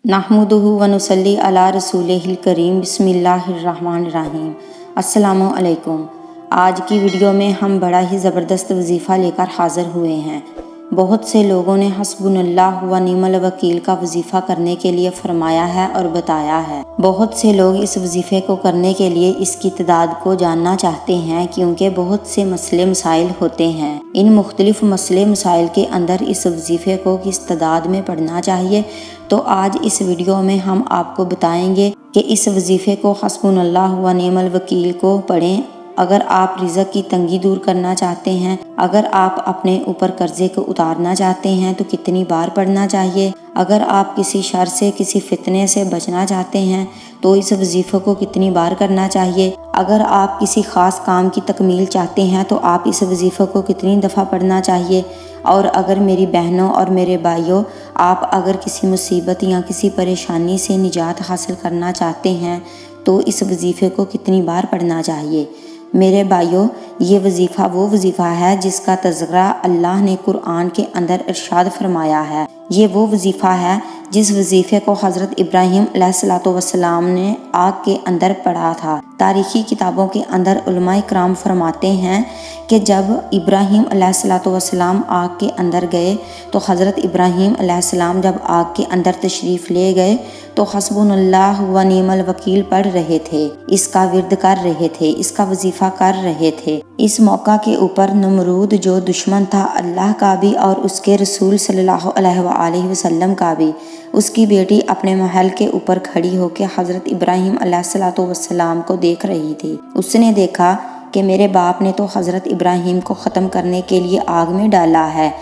नहमदुहु व नुसल्ली अला रसूलिहिल करीम बिस्मिल्लाहिर्रहमानिर्रहीम। अस्सलामु अलैकुम। आज की वीडियो में हम बड़ा ही ज़बरदस्त वजीफ़ा लेकर हाज़िर हुए हैं। बहुत से लोगों ने हस्बुनल्लाह व निअमल वकील का वजीफ़ा करने के लिए फरमाया है और बताया है। बहुत से लोग इस वजीफ़े को करने के लिए इसकी तादाद को जानना चाहते हैं, क्योंकि बहुत से मसले मसाइल होते हैं। इन मुख्तलिफ मसले मसाइल के अंदर इस वजीफ़े को किस तादाद में पढ़ना चाहिए, तो आज इस वीडियो में हम आपको बताएंगे कि इस वजीफ़े को हस्बुनल्लाह व निअमल वकील को पढ़ें अगर आप रिज़्क़ की तंगी दूर करना चाहते हैं, अगर आप अपने ऊपर कर्ज़े को उतारना चाहते हैं तो कितनी बार पढ़ना चाहिए, अगर आप किसी शर से किसी फितने से बचना चाहते हैं तो इस वजीफ़े को कितनी बार करना चाहिए, अगर आप किसी ख़ास काम की तकमील चाहते हैं तो आप इस वजीफ़े को कितनी दफ़ा पढ़ना चाहिए, और अगर मेरी बहनों और मेरे भाइयों आप अगर किसी मुसीबत या किसी परेशानी से निजात हासिल करना चाहते हैं तो इस वजीफ़े को कितनी बार पढ़ना चाहिए। मेरे भाइयों, ये वजीफ़ा वो वजीफ़ा है जिसका तज़किरा अल्लाह ने कुरान के अंदर इरशाद फरमाया है। ये वो वजीफ़ा है जिस वजीफ़े को हज़रत इब्राहीम अलैहिस्सलाम ने आग के अंदर पढ़ा था। तारीख़ी किताबों के अंदर उलमाए किराम फरमाते हैं कि जब इब्राहीम अलैहिस्सलाम आग के अंदर गए तो हज़रत इब्राहीम अलैहिस्सलाम जब आग के अंदर तशरीफ़ ले गए तो हस्बुनल्लाह व निअमल वकील पढ़ रहे थे, इसका विर्द कर रहे थे, इसका वजीफ़ा कर रहे थे। इस मौका के ऊपर नमरूद जो दुश्मन था अल्लाह का भी और उसके रसूल सल्लल्लाहु अलैहि वसल्लम का भी, उसकी बेटी अपने महल के ऊपर खड़ी होकर हज़रत इब्राहीम अलैहिस्सलाम को देख रही थी। उसने देखा कि मेरे बाप ने तो हज़रत इब्राहीम को ख़त्म करने के लिए आग में डाला है,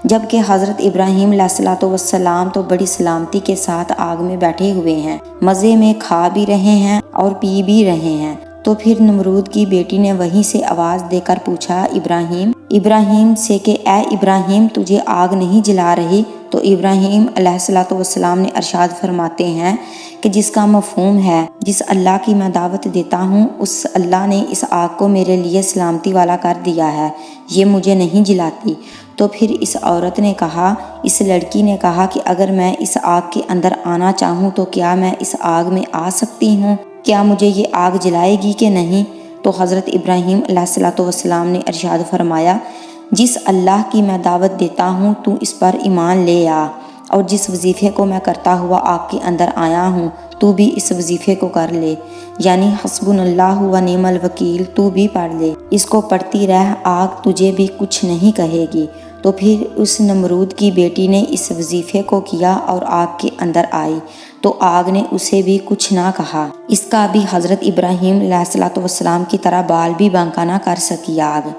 जबकि हज़रत इब्राहीम अलैहिस्सलाम तो बड़ी सलामती के साथ आग में बैठे हुए हैं, मज़े में खा भी रहे हैं और पी भी रहे हैं। तो फिर नमरूद की बेटी ने वहीं से आवाज़ देकर पूछा इब्राहीम से कि ए इब्राहीम, तुझे आग नहीं जला रही? तो इब्राहीम अलैहिस्सलाम ने इरशाद फरमाते हैं कि जिसका मफ़हूम है, जिस अल्लाह की मैं दावत देता हूँ उस अल्लाह ने इस आग को मेरे लिए सलामती वाला कर दिया है, ये मुझे नहीं जलाती। तो फिर इस औरत ने कहा, इस लड़की ने कहा कि अगर मैं इस आग के अंदर आना चाहूँ तो क्या मैं इस आग में आ सकती हूँ? क्या मुझे ये आग जलाएगी कि नहीं? तो हज़रत इब्राहीम अलैहिस्सलाम ने इरशाद फरमाया, जिस अल्लाह की मैं दावत देता हूँ तू इस पर ईमान ले आ, और जिस वजीफ़े को मैं करता हुआ आग के अंदर आया हूँ तू भी इस वजीफ़े को कर ले, यानी हस्बुनल्लाह व निअमल वकील तू भी पढ़ ले। इसको पढ़ती रह, आग तुझे भी कुछ नहीं कहेगी। तो फिर उस नमरूद की बेटी ने इस वजीफ़े को किया और आग के अंदर आई तो आग ने उसे भी कुछ ना कहा। इसका भी हज़रत इब्राहीम अलैहिस्सलाम की तरह बाल भी बांका ना कर सकी आग।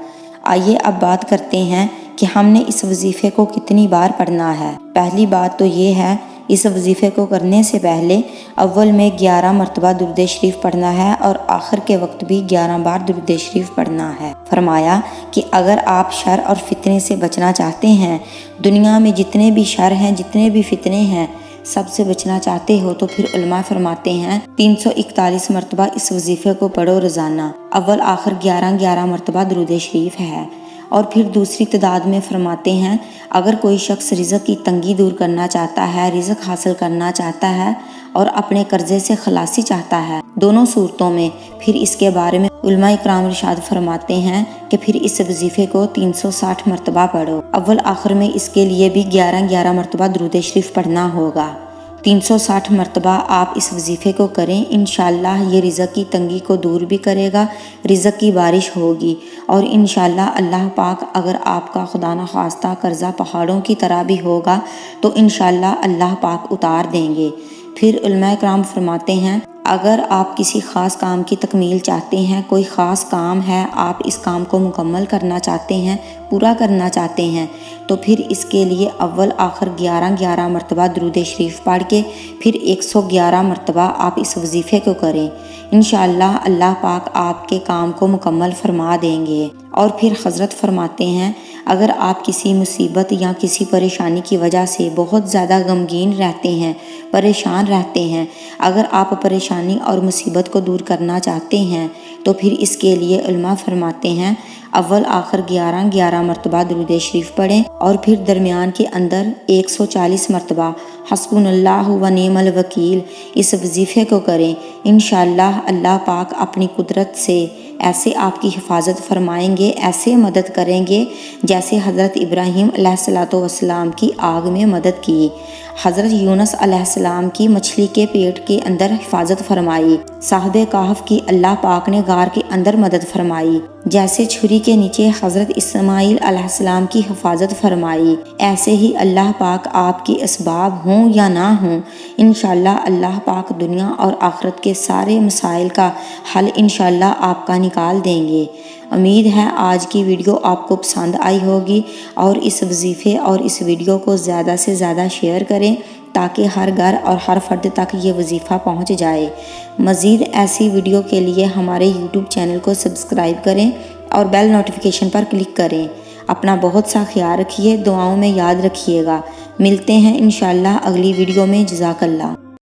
आइए अब बात करते हैं कि हमने इस वजीफ़े को कितनी बार पढ़ना है। पहली बात तो ये है, इस वजीफ़े को करने से पहले अव्वल में 11 मरतबा दुरूद शरीफ पढ़ना है और आखिर के वक्त भी 11 बार दुरूद शरीफ पढ़ना है। फरमाया कि अगर आप शर और फितने से बचना चाहते हैं, दुनिया में जितने भी शर हैं, जितने भी फितने हैं, सबसे बचना चाहते हो तो फिर उलमा फरमाते हैं 341 मरतबा इस वजीफ़े को पढ़ो रोज़ाना। अव्वल आखिर 11 मरतबा दुरूद शरीफ है। और फिर दूसरी तादाद में फरमाते हैं, अगर कोई शख्स रिज़्क़ की तंगी दूर करना चाहता है, रिज़्क़ हासिल करना चाहता है और अपने कर्ज़े से खलासी चाहता है, दोनों सूरतों में, फिर इसके बारे में उलमाए किराम इरशाद फरमाते हैं कि फिर इस वजीफ़े को 360 मरतबा पढ़ो। अव्वल आखिर में इसके लिए भी 11 मरतबा दुरूद शरीफ पढ़ना होगा। 360 मरतबा आप इस वजीफ़े को करें, इंशाअल्लाह ये रिज़्क़ की तंगी को दूर भी करेगा, रिज़्क़ की बारिश होगी, और इंशाअल्लाह अल्लाह पाक अगर आपका खुदा न खास्ता कर्ज़ा पहाड़ों की तरह भी होगा तो इंशाअल्लाह अल्लाह पाक उतार देंगे। फिर उलमाए किराम फरमाते हैं, अगर आप किसी ख़ास काम की तकमील चाहते हैं, कोई ख़ास काम है, आप इस काम को मुकम्मल करना चाहते हैं, पूरा करना चाहते हैं, तो फिर इसके लिए अव्वल आखिर 11 मरतबा दुरूद शरीफ पढ़ के फिर 111 मरतबा आप इस वजीफ़े को करें। इंशाअल्लाह अल्लाह पाक आपके काम को मुकम्मल फरमा देंगे। और फिर हज़रत फरमाते हैं, अगर आप किसी मुसीबत या किसी परेशानी की वजह से बहुत ज़्यादा गमगीन रहते हैं, परेशान रहते हैं, अगर आप परेशानी और मुसीबत को दूर करना चाहते हैं तो फिर इसके लिए उलमा फरमाते हैं, اول آخر 11 مرتبہ درود شریف پڑھیں اور پھر درمیان کے اندر 140 مرتبہ حسبنا اللہ و نعم الوکیل اس وظیفے کو کریں۔ انشاءاللہ اللہ پاک اپنی قدرت سے ایسے آپ کی حفاظت فرمائیں گے، ایسے مدد کریں گے جیسے حضرت ابراہیم علیہ السلام کی آگ میں مدد کی، حضرت یونس علیہ السلام کی مچھلی کے پیٹ کے اندر حفاظت فرمائی، صاحب کہف کی اللہ پاک نے غار کے اندر مدد فرمائی، جیسے چھری کے نیچے حضرت اسماعیل علیہ السلام کی حفاظت فرمائی، ایسے ہی اللہ پاک آپ کی اسباب ہوں یا نہ ہوں، انشاءاللہ اللہ پاک دنیا اور آخرت کے سارے مسائل کا حل انشاءاللہ آپ کا نکال دیں گے۔ امید ہے آج کی ویڈیو آپ کو پسند آئی ہوگی اور اس وظیفے اور اس ویڈیو کو زیادہ سے زیادہ شیئر کریں تاکہ ہر گھر اور ہر فرد تک یہ وظیفہ پہنچ جائے۔ مزید ایسی ویڈیو کے لیے ہمارے یوٹیوب چینل کو سبسکرائب کریں اور بیل نوٹیفیکیشن پر کلک کریں۔ اپنا بہت سا خیال رکھیے، دعاؤں میں یاد رکھیے گا۔ ملتے ہیں انشاءاللہ اگلی ویڈیو میں۔ جزاک اللہ۔